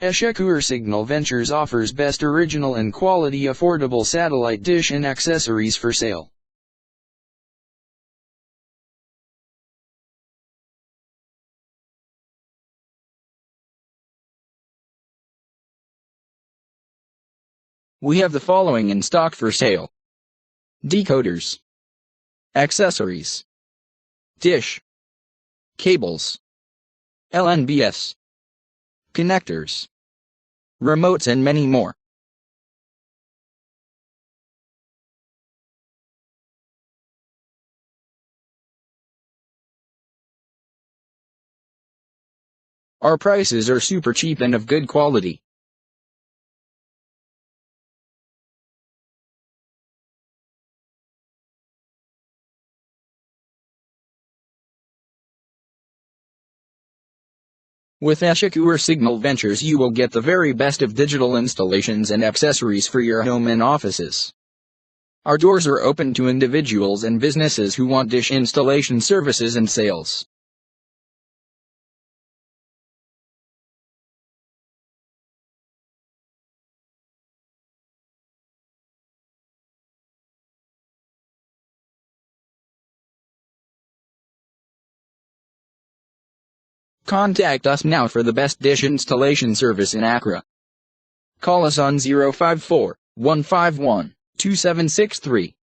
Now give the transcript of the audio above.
Eschequre Signal Ventures offers best original and quality affordable satellite dish and accessories for sale. We have the following in stock for sale: decoders, accessories, dish, cables, lnbs, connectors, remotes, and many more. Our prices are super cheap and of good quality. With Eschequre Signal Ventures you will get the very best of digital installations and accessories for your home and offices. Our doors are open to individuals and businesses who want dish installation services and sales. Contact us now for the best dish installation service in Accra. Call us on 054-151-2763.